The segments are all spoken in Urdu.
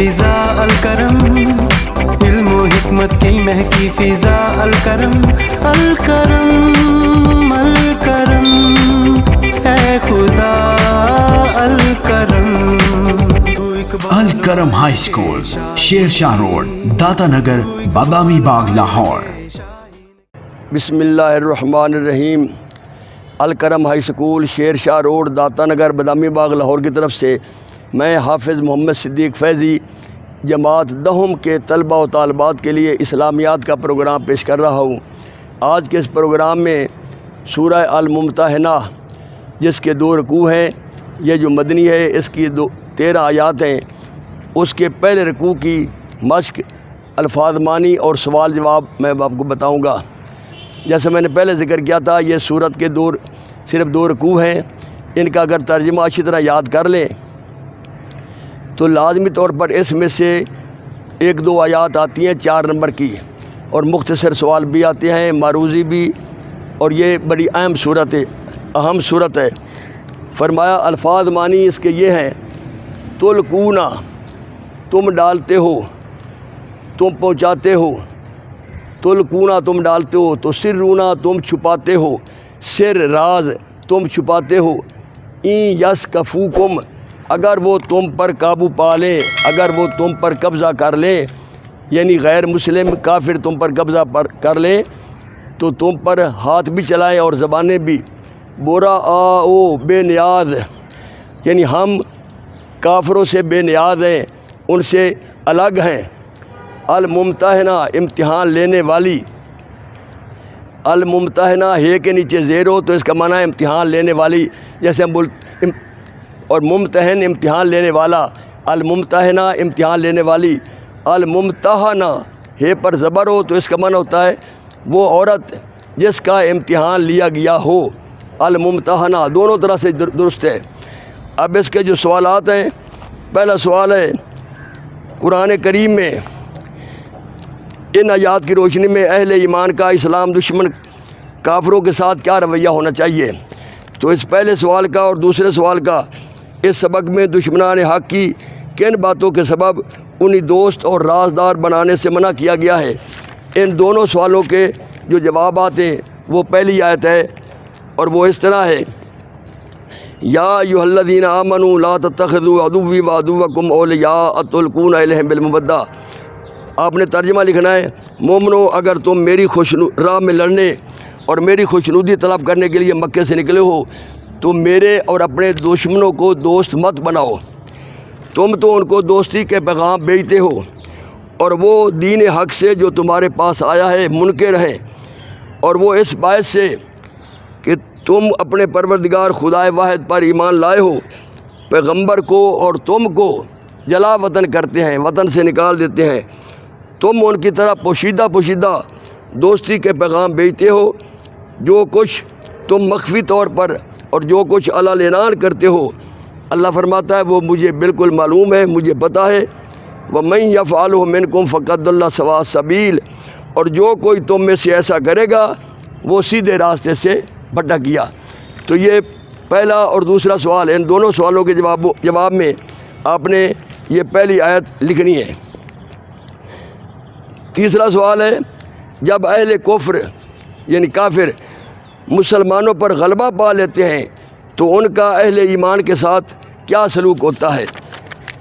فضا الکرم، علم و حکمت کی مہکی فضا الکرم، الکرم الکرم اے خدا Al-Karam. Al-Karam high school, Sher Shah road, داتا نگر، بادامی باغ، لاہور۔ بسم اللہ الرحمن الرحیم۔ Al-Karam high school, Sher Shah road, داتا نگر، بادامی باغ، لاہور کی طرف سے میں حافظ محمد صدیق فیضی جماعت دہم کے طلباء و طالبات کے لیے اسلامیات کا پروگرام پیش کر رہا ہوں۔ آج کے اس پروگرام میں سورہ الممتحنہ، جس کے 2 رکوع ہیں، یہ جو مدنی ہے اس کی 13 آیات ہیں، اس کے پہلے رکوع کی مشق، الفاظ معنی اور سوال جواب میں آپ کو بتاؤں گا۔ جیسے میں نے پہلے ذکر کیا تھا، یہ سورت کے صرف 2 رکوع ہیں، ان کا اگر ترجمہ اچھی طرح یاد کر لیں تو لازمی طور پر اس میں سے 1-2 آیات آتی ہیں 4 نمبر کی، اور مختصر سوال بھی آتے ہیں، معروضی بھی، اور یہ بڑی اہم صورت ہے۔ فرمایا الفاظ معنی اس کے یہ ہیں: تلقونا، تم ڈالتے ہو، تم پہنچاتے ہو، تلقونا تم ڈالتے ہو، تو سرونا تم چھپاتے ہو، سر راز تم چھپاتے ہو، این یسکفوکم اگر وہ تم پر قابو پا لیں، اگر وہ تم پر قبضہ کر لیں، یعنی غیر مسلم کافر تم پر قبضہ کر لیں تو تم پر ہاتھ بھی چلائیں اور زبانیں بھی۔ برا آؤ بے نیاز، یعنی ہم کافروں سے بے نیاز ہیں، ان سے الگ ہیں۔ الممتحنہ امتحان لینے والی، الممتحنہ ہے کے نیچے زیر ہو تو اس کا معنی ہے امتحان لینے والی، جیسے ہم اور ممتحن امتحان لینے والا، الممتحنہ امتحان لینے والی۔ الممتحنہ ہے پر زبر ہو تو اس کا معنی ہوتا ہے وہ عورت جس کا امتحان لیا گیا ہو۔ الممتحنہ دونوں طرح سے درست ہے۔ اب اس کے جو سوالات ہیں، پہلا سوال ہے قرآن کریم میں ان آیات کی روشنی میں اہل ایمان کا اسلام دشمن کافروں کے ساتھ کیا رویہ ہونا چاہیے؟ تو اس پہلے سوال کا اور دوسرے سوال کا، اس سبق میں دشمنان حق کی کن باتوں کے سبب انہیں دوست اور رازدار بنانے سے منع کیا گیا ہے؟ ان دونوں سوالوں کے جو جوابات ہیں وہ پہلی آیت ہے، اور وہ اس طرح ہے: یا ایھا الذین آمنوا لا تتخذوا عدوی وعدوکم اولیاء تلقون الیہم بالمودہ۔ آپ نے ترجمہ لکھنا ہے: مومنو، اگر تم میری راہ میں لڑنے اور میری خوشنودی طلب کرنے کے لیے مکے سے نکلے ہو تو میرے اور اپنے دشمنوں کو دوست مت بناؤ۔ تم تو ان کو دوستی کے پیغام بھیجتے ہو اور وہ دین حق سے جو تمہارے پاس آیا ہے منکر ہیں، اور وہ اس باعث سے کہ تم اپنے پروردگار خدائے واحد پر ایمان لائے ہو، پیغمبر کو اور تم کو جلا وطن کرتے ہیں، وطن سے نکال دیتے ہیں۔ تم ان کی طرح پوشیدہ دوستی کے پیغام بھیجتے ہو، جو کچھ تم مخفی طور پر اور جو کچھ اعلان کرتے ہو، اللہ فرماتا ہے وہ مجھے بالکل معلوم ہے، مجھے پتہ ہے۔ وَمَن يَفْعَلْهُ مِنكُمْ فَقَدْ ضَلَّ سَوَاءَ السَّبِيلِ، اور جو کوئی تم میں سے ایسا کرے گا وہ سیدھے راستے سے بھٹک گیا۔ تو یہ پہلا اور دوسرا سوال، ان دونوں سوالوں کے جواب میں آپ نے یہ پہلی آیت لکھنی ہے۔ تیسرا سوال ہے: جب اہل کفر یعنی کافر مسلمانوں پر غلبہ پا لیتے ہیں تو ان کا اہل ایمان کے ساتھ کیا سلوک ہوتا ہے؟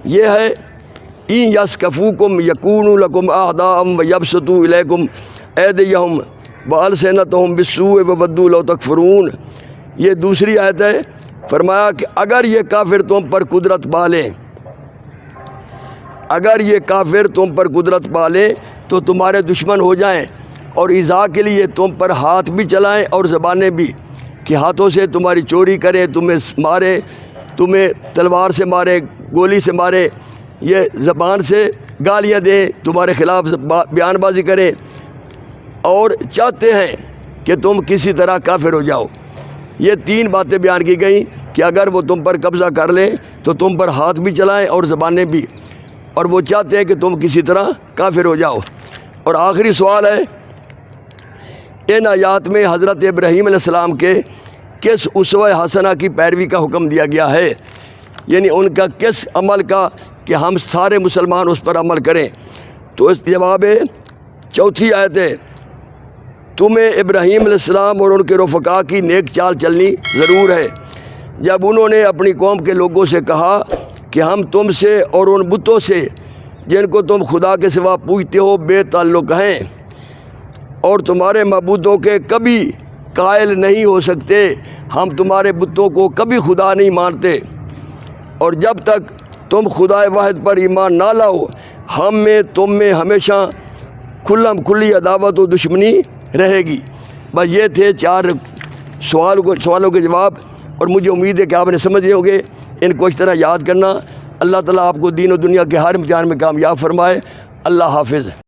یہ ہے: این یسکفوکم یکونوا لکم اعداء ویبسطوا الیکم ایدیہم والسنتہم بالسوء وودوا لو تکفرون۔ یہ دوسری آیت ہے۔ فرمایا کہ اگر یہ کافر تم پر قدرت پا لیں، اگر یہ کافر تم پر قدرت پا لیں تو تمہارے دشمن ہو جائیں اور ایذا کے لیے تم پر ہاتھ بھی چلائیں اور زبانیں بھی، کہ ہاتھوں سے تمہاری چوری کریں، تمہیں مارے، تمہیں تلوار سے مارے، گولی سے مارے، یہ زبان سے گالیاں دیں، تمہارے خلاف بیان بازی کریں، اور چاہتے ہیں کہ تم کسی طرح کافر ہو جاؤ۔ یہ 3 باتیں بیان کی گئیں کہ اگر وہ تم پر قبضہ کر لیں تو تم پر ہاتھ بھی چلائیں اور زبانیں بھی، اور وہ چاہتے ہیں کہ تم کسی طرح کافر ہو جاؤ۔ اور آخری سوال ہے: ان آیات میں حضرت ابراہیم علیہ السلام کے کس اسوہ حسنہ کی پیروی کا حکم دیا گیا ہے؟ یعنی ان کا کس عمل کا کہ ہم سارے مسلمان اس پر عمل کریں۔ تو اس جواب چوتھی آیت ہے تمہیں ابراہیم علیہ السلام اور ان کے رفقا کی نیک چال چلنی ضرور ہے، جب انہوں نے اپنی قوم کے لوگوں سے کہا کہ ہم تم سے اور ان بتوں سے جن کو تم خدا کے سوا پوجتے ہو بے تعلق ہیں، اور تمہارے معبودوں کے کبھی قائل نہیں ہو سکتے، ہم تمہارے بتوں کو کبھی خدا نہیں مانتے، اور جب تک تم خدا واحد پر ایمان نہ لاؤ ہم میں تم میں ہمیشہ کھلی عداوت و دشمنی رہے گی۔ بس یہ تھے 4 سوالوں کے جواب، اور مجھے امید ہے کہ آپ نے سمجھ لیے ہوں گے۔ ان کو اس طرح یاد کرنا۔ اللہ تعالیٰ آپ کو دین و دنیا کے ہر امتحان میں کامیاب فرمائے۔ اللہ حافظ۔